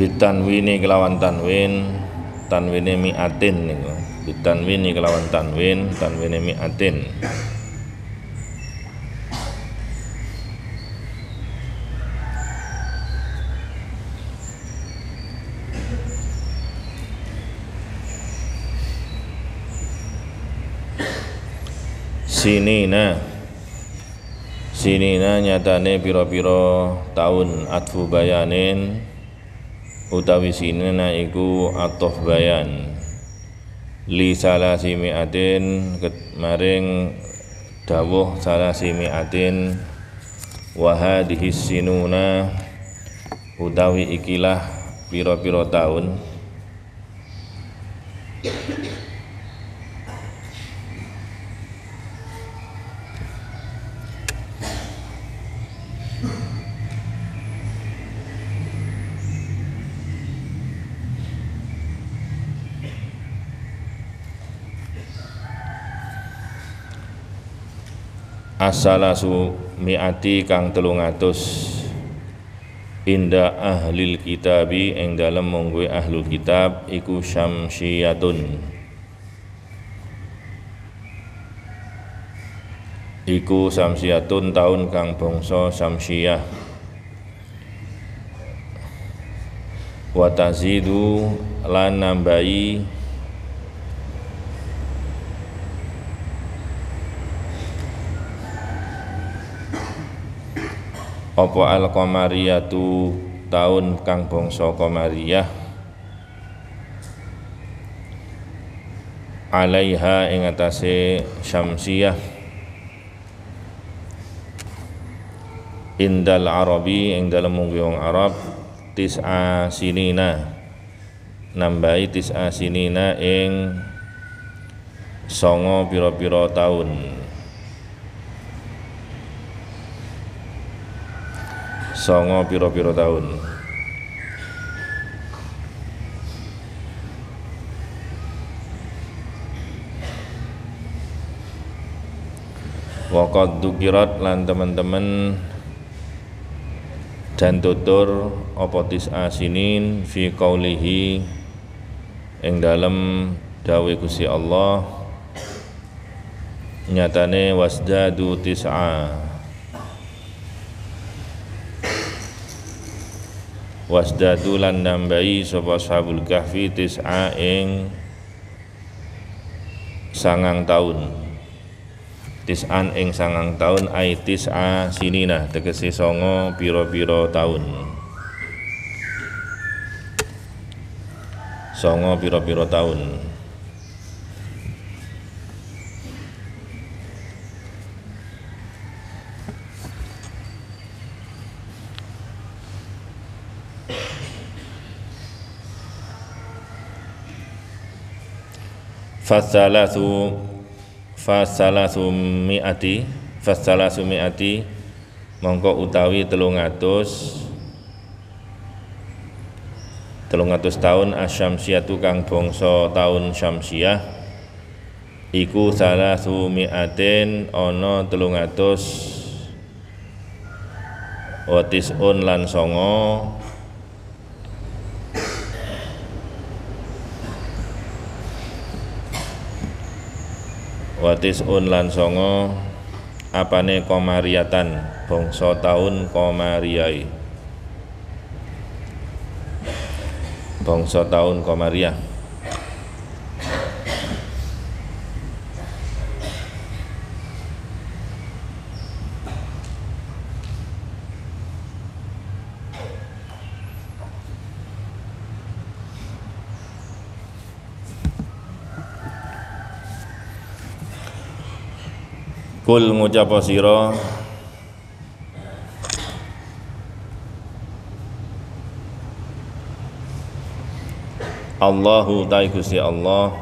bitanwini kelawan tanwin, tanwine mi'atin niku. Bitanwini kelawan tanwin, tanwine mi'atin. Sinina nyatane pira-pira taun, atfu bayanin utawi sinina iku atof bayan li salasi mi'atin maring dawuh salasi mi'atin wa hadhihi sinuna utawi ikilah pira-pira taun asalasu mi'ati kang 300 inda ahlil kitabi ing dalem mungguhe ahlul kitab iku syamsiyatun, iku samsiyatun taun kang bangsa samsiyah. Wa tazidu lan nambahi apa al-qamariyatu taun kang bangsa qamariyah alaiha ing atase syamsiyah indal arabi ing dalem wong Arab tis'a sinina, nambahi tis'a sinina ing 9 pira-pira taun, 9 pira-pira taun. Wa qad dzukirat lan teman-teman dan tutur apa tis'a sinin fi qaulihi ing dalem dawuh Gusti Allah nyatane wasdadu tis'a, wasdadu lan nambahi sapa ashabul kahfi tis'a ing 9 taun, tis'an ing 9 taun ai tis'a sinina tegese 9 pira-pira taun, 9 pira-pira taun. Fasalasu mi'ati mongko utawi 300 taun asyamsiyatu kang bangsa taun syamsiyah iku salasu mi'atin ana 300 watis'un lan 9 watis'un lan 9 apane qamariyatan bangsa taun qamariyai, bangsa taun qamariyah. Kul ngucapa sira Allahu ta'ala Gusti Allah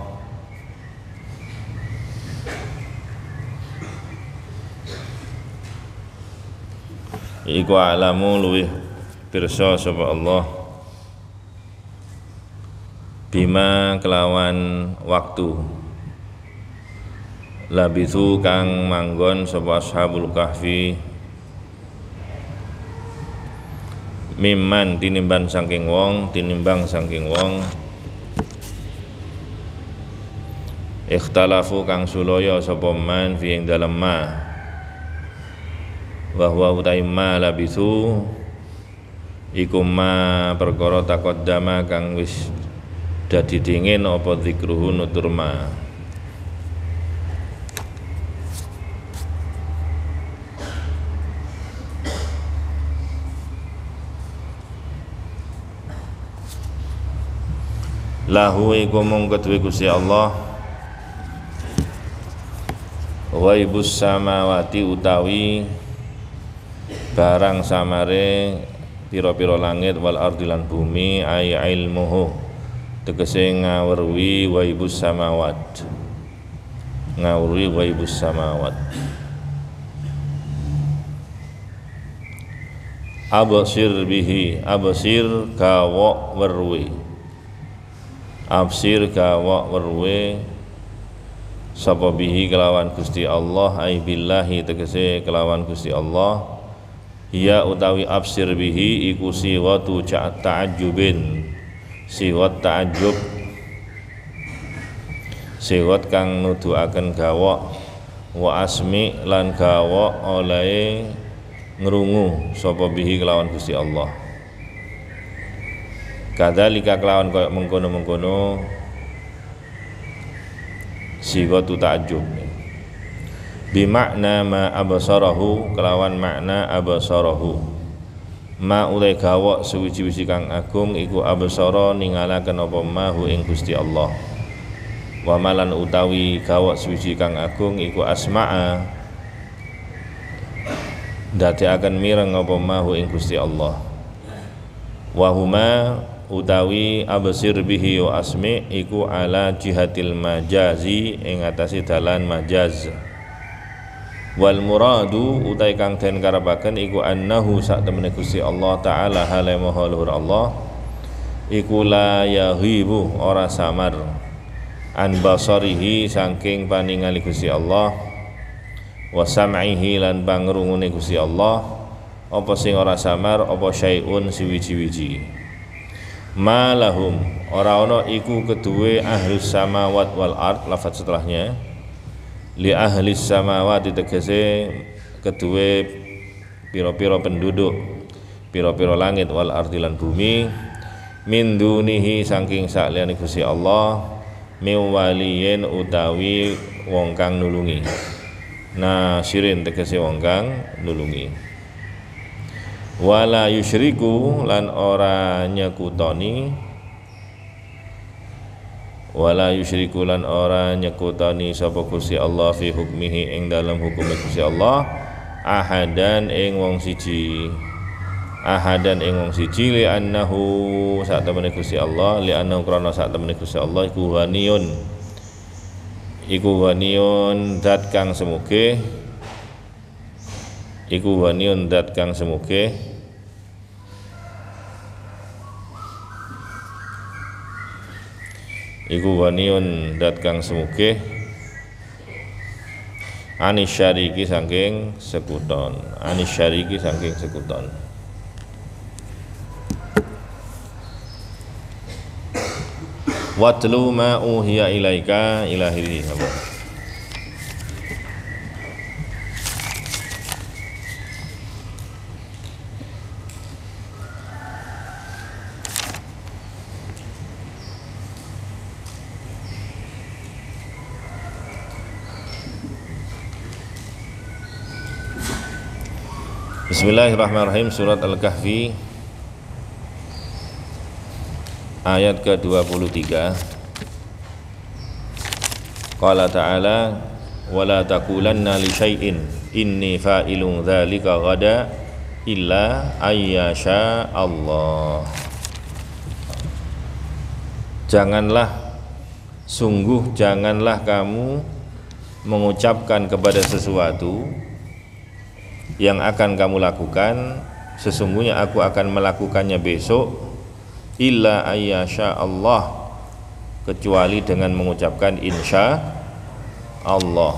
iku alamu luwih pirsa sapa Allah bima kelawan waktu labithu kang manggon sapa ashabul kahfi mimman tinimbang saking wong ikhtalafu kang sulaya sapa man fi ing dalem ma wa huwa utai ma labisu iku ma perkara taqaddama kang wis dadi dingin apa zikruhu nutur ma. Lahu iku mung kedue Gusti Allah ghaibus samawati utawi barang samare pira-pira langit wal ardi lan bumi ay ilmuhu tegese ngawruhi ghaibus samawat absir bihi absir kawa werwi absir kawa werwe sapa bihi kelawan Gusti Allah ai billahi tegese kelawan Gusti Allah ya utawi absir bihi iku siwatu ta'ajjubin siwat ta'ajjub siwat kang nuduhaken gawok wa asmi lan gawok oleh ngrungu sapa bihi kelawan Gusti Allah. Kadzalika kelawan kaya mengkono-mengkono sighatu ta'ajjub bimakna ma absarahu kelawan makna absarahu ma ulai gawok suwiji-wiji kang agung iku absara ningalaken apa mahu ing Gusti Allah wa malan utawi gawok suwiji kang agung iku asma'a ndadekaken mireng apa mahu ing Gusti Allah wa huma utawi absir bihi wa asmi iku ala jihatil majazi ing atase dalan majaz wal muradu utai kang den karepaken iku annahu sak temene Gusti Allah taala hale maha luhur Allah iku la yahibu ora samar an basarihi saking paningali Gusti Allah wa sam'ihi lan pangrungune Gusti Allah apa sing ora samar apa syai'un siwiji-wiji malahum ora ana iku kedue ahlus samawat wal ard lafaz setelahnya li ahlis samawati tegese kedue pira-pira penduduk pira-pira langit wal ardi lan bumi min dunihi saking saliyane Gusti Allah miwaliyin utawi wong kang nulungi nasirin tegese wong kang nulungi wala yusyriku lan ora nyekutoni sapa Gusti Allah fi hukmihi ing dalam hukum Gusti Allah ahadan ing wong siji li annahu sak temene Gusti Allah li annahu krana sak temene Gusti Allah iku waniyun dat kang semuge iku waniun dat kang semuge anisyariki saking sekuton watlu ma uhiya ilaika ilahi Bismillahirrahmanirrahim. Surat Al-Kahfi ayat ke-23. Qala ta'ala wala taqulanna li syai'in inni fa'ilun dzalika ghada illa ayyasha Allah. Janganlah kamu mengucapkan kepada sesuatu yang akan kamu lakukan, sesungguhnya aku akan melakukannya besok, illa ayyasha Allah, kecuali dengan mengucapkan insya Allah.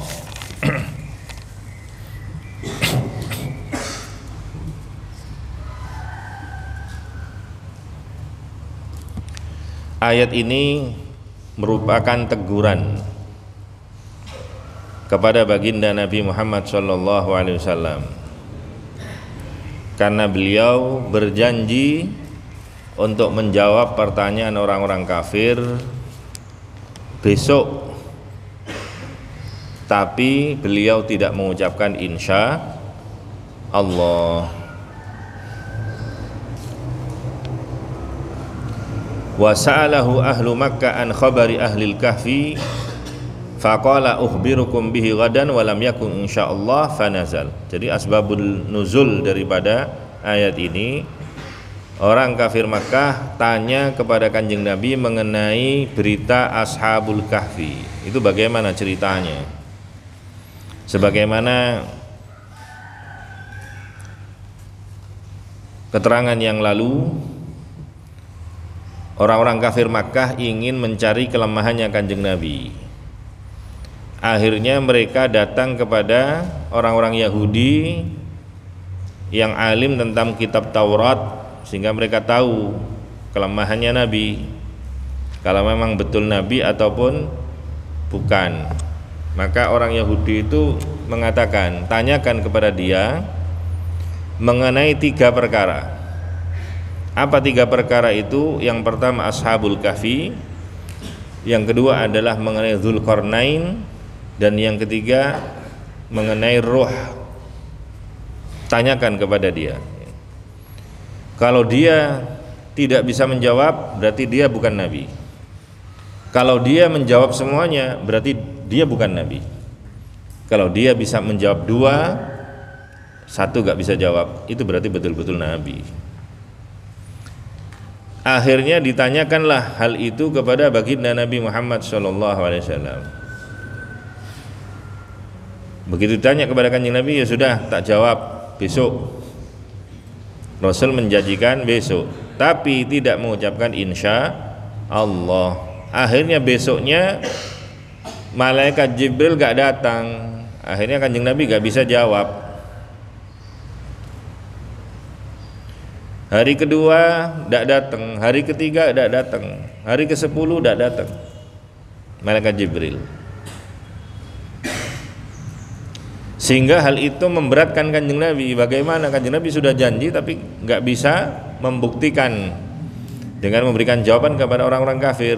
Ayat ini merupakan teguran kepada baginda Nabi Muhammad SAW, karena beliau berjanji untuk menjawab pertanyaan orang-orang kafir besok, tapi beliau tidak mengucapkan insya Allah. Wa sa'alahu ahlu Makkah an khabari ahlil kahfi faqala ukhbirukum bihi ghadan wa lam yakun insyaallah fanazal. Jadi asbabul nuzul daripada ayat ini, orang kafir Makkah tanya kepada Kanjeng Nabi mengenai berita ashabul kahfi. Itu bagaimana ceritanya? Sebagaimana keterangan yang lalu, orang-orang kafir Makkah ingin mencari kelemahannya Kanjeng Nabi. Akhirnya mereka datang kepada orang-orang Yahudi yang alim tentang kitab Taurat, sehingga mereka tahu kelemahannya Nabi, kalau memang betul Nabi ataupun bukan. Maka orang Yahudi itu mengatakan, tanyakan kepada dia mengenai 3 perkara. Apa 3 perkara itu? Yang pertama ashabul kahfi, yang kedua adalah mengenai Dzulqarnain, dan yang ketiga mengenai ruh. Tanyakan kepada dia. Kalau dia tidak bisa menjawab, berarti dia bukan Nabi. Kalau dia menjawab semuanya, berarti dia bukan Nabi. Kalau dia bisa menjawab 2, 1 gak bisa jawab, itu berarti betul-betul Nabi. Akhirnya ditanyakanlah hal itu kepada baginda Nabi Muhammad SAW. Begitu ditanya kepada Kanjeng Nabi, ya sudah, tak jawab, besok. Rasul menjanjikan besok, tapi tidak mengucapkan insya Allah. Akhirnya besoknya malaikat Jibril gak datang. Akhirnya Kanjeng Nabi gak bisa jawab. Hari kedua tidak datang, hari ketiga tidak datang, hari ke-10 tidak datang malaikat Jibril. Sehingga hal itu memberatkan Kanjeng Nabi. Bagaimana Kanjeng Nabi sudah janji tapi nggak bisa membuktikan dengan memberikan jawaban kepada orang-orang kafir.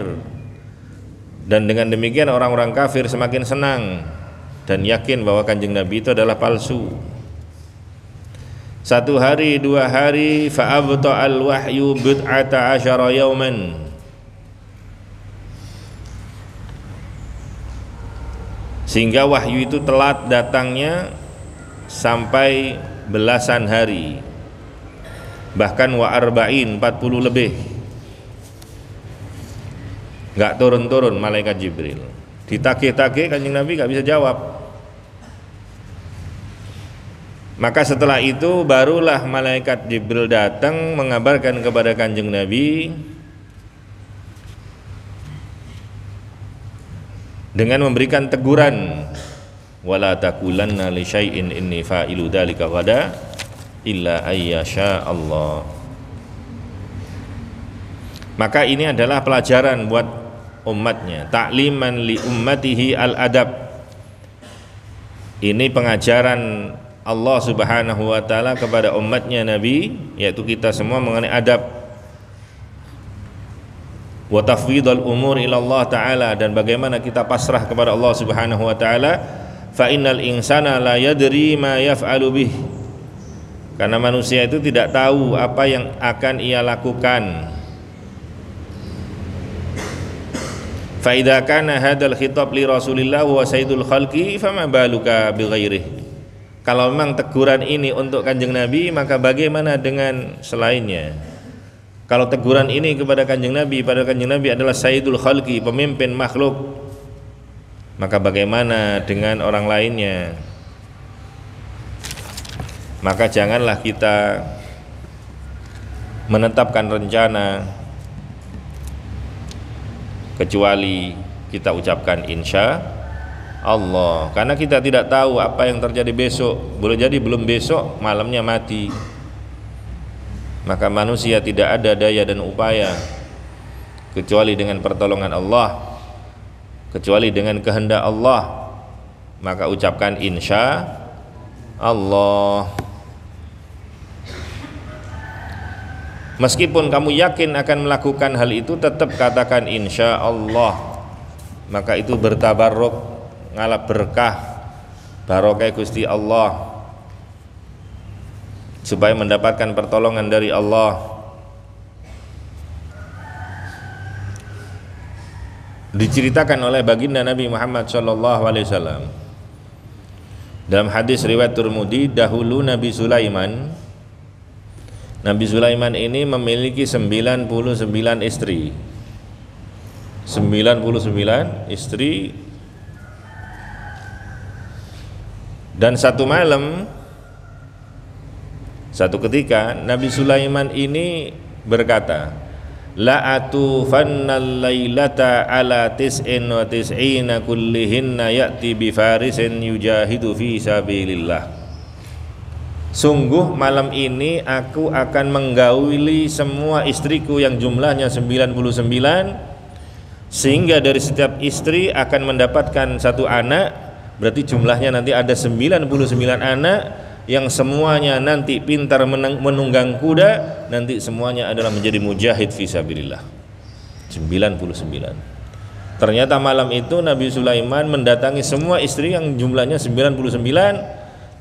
Dan dengan demikian orang-orang kafir semakin senang dan yakin bahwa Kanjeng Nabi itu adalah palsu. 1 hari 2 hari fa'abta'al wahyu bid'ata asyara yauman, sehingga wahyu itu telat datangnya sampai belasan hari, bahkan wa arba'in 40 lebih, nggak turun-turun malaikat Jibril. Ditagih-tagih Kanjeng Nabi nggak bisa jawab. Maka setelah itu barulah malaikat Jibril datang mengabarkan kepada Kanjeng Nabi dengan memberikan teguran, wala taqulanna li syai'in inni fa'ilu dzalika ghada illa ayyasha Allah. Maka ini adalah pelajaran buat umatnya, ta'liman li ummatihi al-adab. Ini pengajaran Allah Subhanahu wa taala kepada umatnya Nabi, yaitu kita semua mengenai adab. Wa tafwidul umur ila Allah taala, dan bagaimana kita pasrah kepada Allah Subhanahu wa taala. Fa innal insana la yadri ma yaf'alu bih, karena manusia itu tidak tahu apa yang akan ia lakukan. Fa idza kana hadzal khitab li Rasulillah wa sayyidul khalqi fama baluka bi ghairihi. Kalau memang teguran ini untuk Kanjeng Nabi, maka bagaimana dengan selainnya? Kalau teguran ini kepada Kanjeng Nabi, pada Kanjeng Nabi adalah Sayyidul Khalqi, pemimpin makhluk, maka bagaimana dengan orang lainnya? Maka janganlah kita menetapkan rencana kecuali kita ucapkan insya Allah, karena kita tidak tahu apa yang terjadi besok. Boleh jadi belum besok malamnya mati. Maka manusia tidak ada daya dan upaya kecuali dengan pertolongan Allah, kecuali dengan kehendak Allah, maka ucapkan insya Allah. Meskipun kamu yakin akan melakukan hal itu, tetap katakan insya Allah, maka itu bertabarruk, ngalap berkah, barokah Gusti Allah, supaya mendapatkan pertolongan dari Allah. Diceritakan oleh baginda Nabi Muhammad SAW dalam hadis riwayat Tirmidzi, dahulu Nabi Sulaiman ini memiliki 99 istri. 99 istri. Dan satu malam, satu ketika Nabi Sulaiman ini berkata, la atufannal lailata ala tis'in wa tis'ina kullihinna ya'ti bi farisin yujahidu fi sabilillah. Sungguh malam ini aku akan menggauli semua istriku yang jumlahnya 99, sehingga dari setiap istri akan mendapatkan satu anak. Berarti jumlahnya nanti ada 99 anak yang semuanya nanti pintar menunggang kuda, nanti semuanya adalah menjadi mujahid fisabilillah. 99. Ternyata malam itu Nabi Sulaiman mendatangi semua istri yang jumlahnya 99,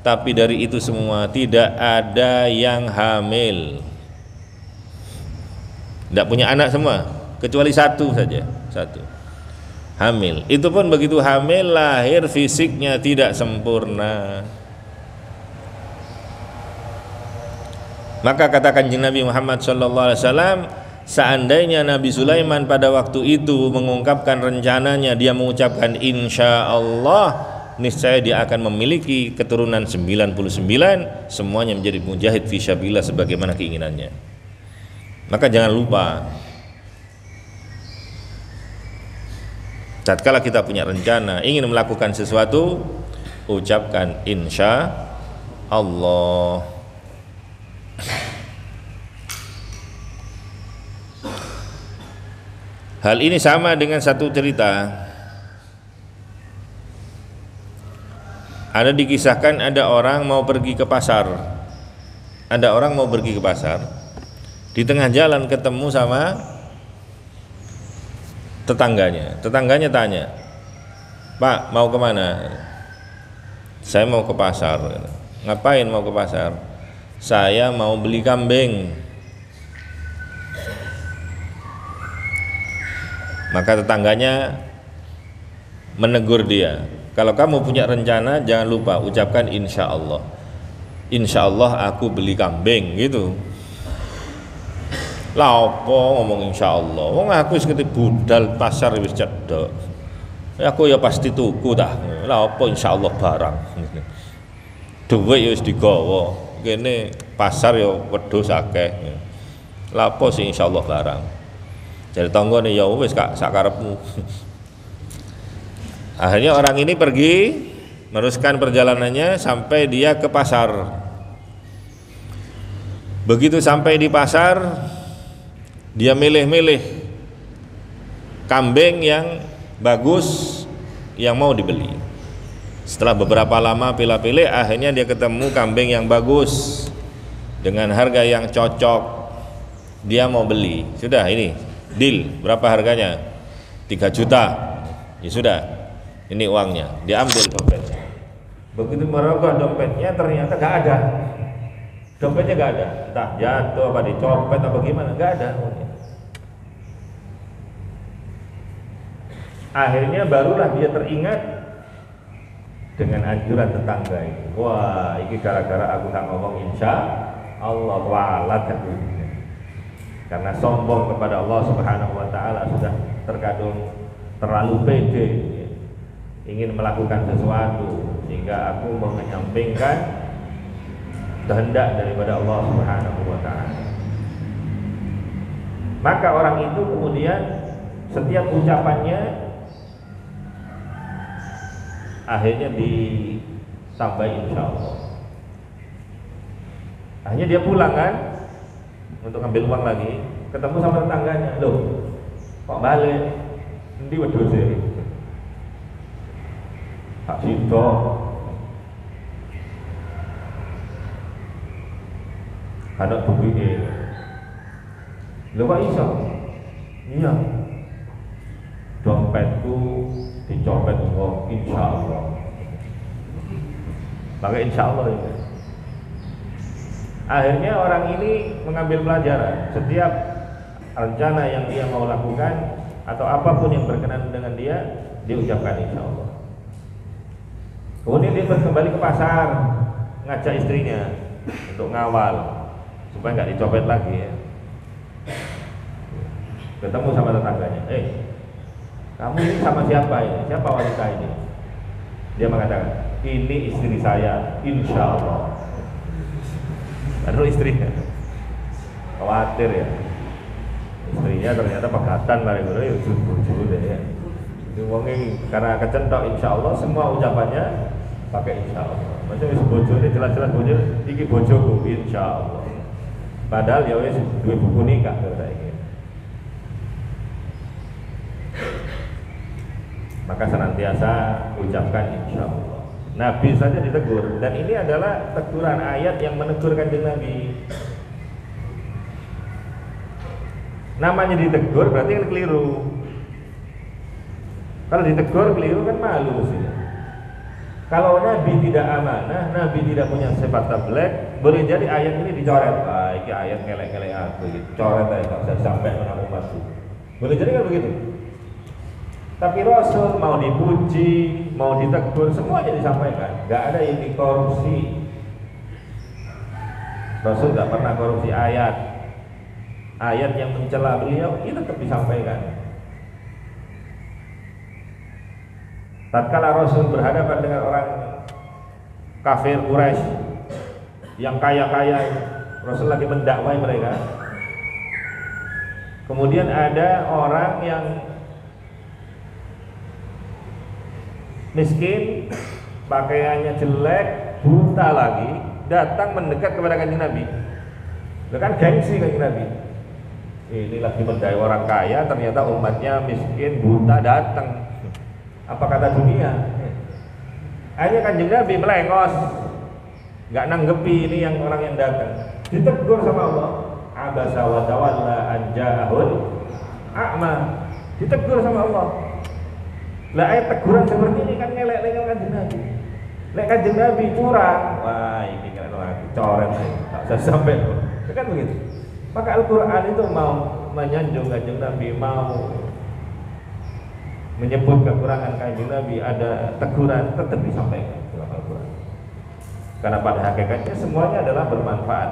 tapi dari itu semua tidak ada yang hamil, tidak punya anak semua, kecuali satu saja, satu hamil. Itu pun begitu hamil, lahir fisiknya tidak sempurna. Maka kata Kanjeng Nabi Muhammad SAW, seandainya Nabi Sulaiman pada waktu itu mengungkapkan rencananya, dia mengucapkan insya Allah, niscaya dia akan memiliki keturunan 99, semuanya menjadi mujahid fisabilillah sebagaimana keinginannya. Maka jangan lupa, tatkala kita punya rencana ingin melakukan sesuatu, ucapkan insya Allah. Hal ini sama dengan satu cerita. Ada dikisahkan, ada orang mau pergi ke pasar. Ada orang mau pergi ke pasar. Di tengah jalan ketemu sama tetangganya. Tetangganya tanya, "Pak, mau kemana?" "Saya mau ke pasar." "Ngapain mau ke pasar?" "Saya mau beli kambing." Maka tetangganya menegur dia, "Kalau kamu punya rencana, jangan lupa ucapkan insya Allah. Insya Allah aku beli kambing," gitu. Lah apa ngomong insya Allah? Wong aku wis kete budal pasar wis cedhek. Aku ya pasti tuku dah. Lah apa insya Allah barang. Duit ya wis digawa. Kene pasar ya wedhus akeh. Lah apa sih insya Allah barang. Jadi tanggane ya wis Kak sakarepmu. Akhirnya orang ini pergi meneruskan perjalanannya sampai dia ke pasar. Begitu sampai di pasar, dia milih-milih kambing yang bagus yang mau dibeli. Setelah beberapa lama pilih-pilih, akhirnya dia ketemu kambing yang bagus dengan harga yang cocok. Dia mau beli. Sudah, ini deal, berapa harganya? 3 juta. Ya sudah, ini uangnya. Diambil dompetnya. Begitu merogoh dompetnya, ternyata gak ada. Dompetnya gak ada. Entah jatuh apa dicopet apa gimana, gak ada uangnya. Akhirnya barulah dia teringat dengan anjuran tetangga itu. Wah, ini gara-gara aku tak ngomong insya Allah walat aku. Karena sombong kepada Allah Subhanahu wa taala, sudah terkadang terlalu pede, ingin melakukan sesuatu sehingga aku menyampingkan kehendak daripada Allah Subhanahu wa taala. Maka orang itu kemudian setiap ucapannya akhirnya ditambah insya Allah. Akhirnya dia pulang kan untuk ambil uang lagi, ketemu sama tetangganya. Loh, Kok balik? Endi wedhuse? Tak sida. Ada duwike. Lho kok iso? Iya. Dompetku dicopet wong insyaallah. Pakai insyaallah ya. Akhirnya orang ini mengambil pelajaran. Setiap rencana yang dia mau lakukan atau apapun yang berkenan dengan dia, dia ucapkan insyaallah. Kemudian dia kembali ke pasar, ngajak istrinya untuk ngawal supaya nggak dicopet lagi ya. Ketemu sama tetangganya, kamu ini sama siapa ini? Siapa wanita ini? Dia mengatakan, ini istri saya, insya Allah. Lalu istrinya khawatir ya, istrinya ternyata pegatan lari ya ujung-ujung deh ya. Ini karena kecentok insya Allah, semua ucapannya pakai insya Allah. Macam wis bojone jelas-jelas bojone iki bojoku insya Allah. Padahal ya wis duwe buku nikah saiki. Maka senantiasa ucapkan insya Allah. Nabi saja ditegur, dan ini adalah teguran ayat yang menegur Kanjeng Nabi. Namanya ditegur berarti kan keliru. Kalau ditegur keliru kan malu sih. Kalau Nabi tidak amanah, Nabi tidak punya sifat tabligh, boleh jadi ayat ini dicoret. Ini ayat ngelek-ngelek aku gitu. Coret aja, tak usah sampai menang umatku. Boleh jadi kan begitu. Tapi Rasul mau dipuji, mau ditegur, semuanya disampaikan. Gak ada yang dikorupsi. Rasul gak pernah korupsi ayat. Ayat yang mencela beliau itu tetap disampaikan. Tatkala Rasul berhadapan dengan orang kafir Quraisy yang kaya-kaya, Rasul lagi mendakwai mereka. Kemudian ada orang yang miskin, pakaiannya jelek, buta lagi, datang mendekat kepada Kanjeng Nabi. Itu kan gengsi Kanjeng Nabi. Ini lagi mendakwai orang kaya, ternyata umatnya miskin, buta datang. Apa kata dunia? Akhirnya Kanjeng Nabi melengos, nggak nanggepi ini yang orang yang datang. Ditegur sama Allah. Abasa wa tawalla an ja'ahul a'ma. Ditegur sama Allah. Lah ayat teguran seperti ini kan ngelek-ngelek Kanjeng Nabi. Lek Kanjeng Nabi curang, wah ini kan lagi coret, tak usah sampai. Kan begitu. Maka Al-Qur'an itu mau menyanjung Kanjeng Nabi, mau menyebut kekurangan Kanjeng Nabi, ada teguran tetap disampaikan dalam Al-Qur'an. Karena pada hakikatnya semuanya adalah bermanfaat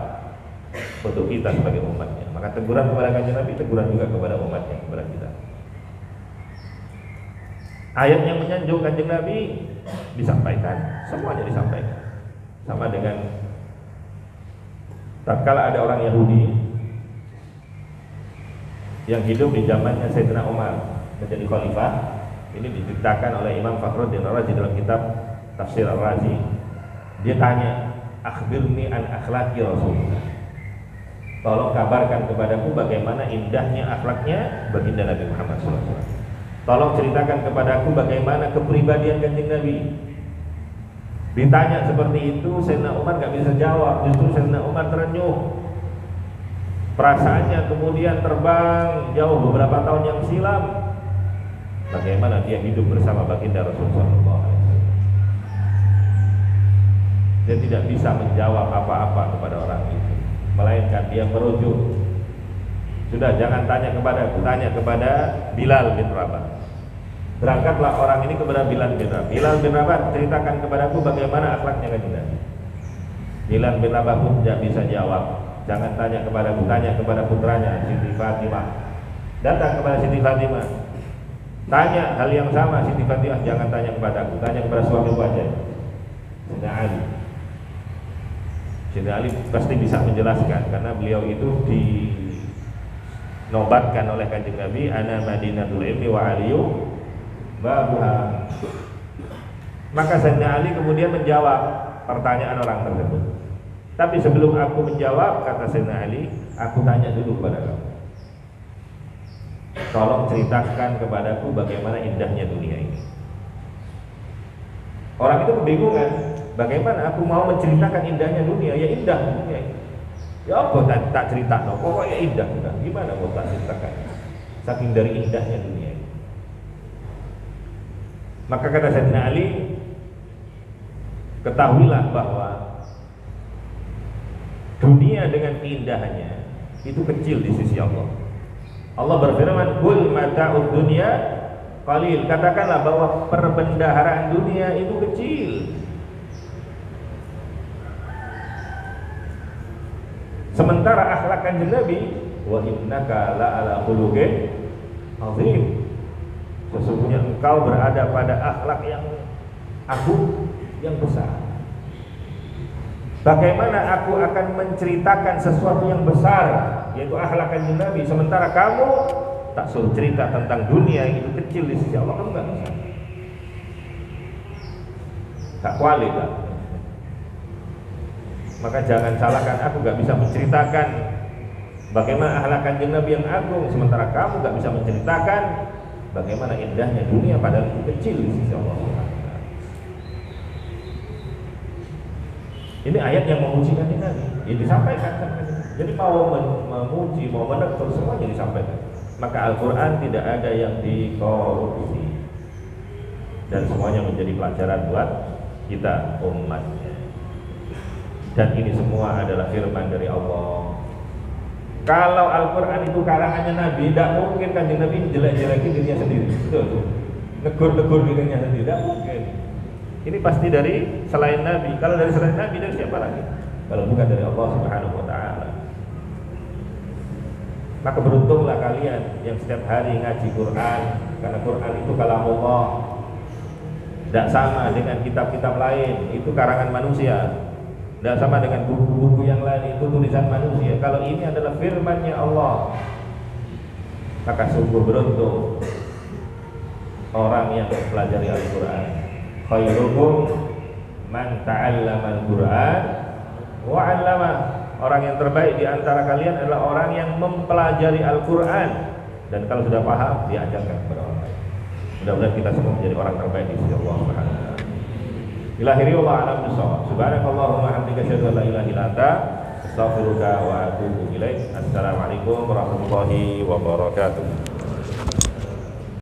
untuk kita sebagai umatnya. Maka teguran kepada Kanjeng Nabi, teguran juga kepada umatnya, kepada kita. Ayat yang menyanjung Kanjeng Nabi disampaikan, semuanya disampaikan. Sama dengan tatkala ada orang Yahudi yang hidup di zamannya Sayyidina Umar menjadi khalifah. Ini diceritakan oleh Imam Fakhruddin Ar-Razi dalam kitab Tafsir Ar-Razi. Dia tanya, akhbirni an akhlaqi Rasulullah. Tolong kabarkan kepadaku bagaimana indahnya akhlaknya baginda Nabi Muhammad SAW. Tolong ceritakan kepadaku bagaimana kepribadian Kanjeng Nabi. Ditanya seperti itu, Sayyidina Umar gak bisa jawab. Justru Sayyidina Umar terenyuh. Perasaannya kemudian terbang jauh beberapa tahun yang silam. Bagaimana dia hidup bersama baginda Rasulullah SAW. Dia tidak bisa menjawab apa-apa kepada orang itu, melainkan dia merujuk. Sudah, jangan tanya kepadaku, tanya kepada Bilal bin Rabah. Berangkatlah orang ini kepada Bilal bin Rabah. Bilal bin Rabah ceritakan kepadaku bagaimana akhlaknya Kanjeng Nabi. Bilal bin Rabah pun tidak bisa jawab. Jangan tanya kepadaku, tanya kepada putranya Siti Fatimah. Datang kepada Siti Fatimah, tanya hal yang sama Siti Fatimah. Jangan tanya kepadaku, tanya kepada suami aja, Sayyidina Ali. Sayyidina Ali pasti bisa menjelaskan, karena beliau itu dinobatkan oleh Kanjeng Nabi, ana madinatul ilmi wa aliyu babuha. Maka Sayyidina Ali kemudian menjawab pertanyaan orang tersebut. Tapi sebelum aku menjawab, kata Sayyidina Ali, aku tanya dulu kepada kamu. tolong ceritakan kepadaku bagaimana indahnya dunia ini. Orang itu kebingungan, bagaimana aku mau menceritakan indahnya dunia? Ya indah dunia ini. Ya apa tak cerita, no? Pokoknya indah. Gimana mau tak ceritakan? Saking dari indahnya dunia ini. Maka kata Sayyidina Ali, ketahuilah bahwa dunia dengan keindahannya itu kecil di sisi Allah. Allah berfirman, "Qul mata'ud dunya qalil." Katakanlah bahwa perbendaharaan dunia itu kecil. Sementara akhlak Kanjeng Nabi, wa innaka la'ala khuluqin azim. Sesungguhnya engkau berada pada akhlak yang agung, yang besar. Bagaimana aku akan menceritakan sesuatu yang besar, yaitu akhlak Kanjeng Nabi, sementara kamu tak suruh cerita tentang dunia yang itu kecil di sisi Allah? Kamu nggak bisa. Tak kualitas. Maka jangan salahkan aku nggak bisa menceritakan bagaimana akhlak Kanjeng Nabi yang agung, sementara kamu nggak bisa menceritakan bagaimana indahnya dunia padahal itu kecil di sisi Allah. Ini ayat yang memuji Kanjeng Nabi, yang disampaikan. Jadi mau memuji, mau menegur, semuanya disampaikan. Maka Al-Quran tidak ada yang dikorupsi, dan semuanya menjadi pelajaran buat kita umatnya. Dan ini semua adalah firman dari Allah. Kalau Al-Quran itu karangannya Nabi, tidak mungkin Kanjeng Nabi jelek-jelekin dirinya sendiri. Betul. Negur-negur dirinya sendiri, tidak mungkin. Ini pasti dari selain Nabi. Kalau dari selain Nabi, dari siapa lagi? Kalau bukan dari Allah Subhanahu wa ta'ala. Maka beruntunglah kalian yang setiap hari ngaji Quran, karena Quran itu kalamullah. Tidak sama dengan kitab-kitab lain, itu karangan manusia. Tidak sama dengan buku-buku yang lain, itu tulisan manusia. Kalau ini adalah firman-Nya Allah, maka sungguh beruntung orang yang mempelajari Al-Quran. Khairukum man ta'allama Al-Quran wa 'allamah. Orang yang terbaik di antara kalian adalah orang yang mempelajari Al-Quran, dan kalau sudah paham diajarkan kepada orang lain. Mudah-mudahan kita semua menjadi orang terbaik di sisi Allah Subhanahu wa ta'ala. Ilahi Allah a'lam bishawab. Subhanakallahumma hamdika asyhadu an la ilaha illa anta astaghfiruka wa atubu ilaik. Assalamualaikum warahmatullahi wabarakatuh.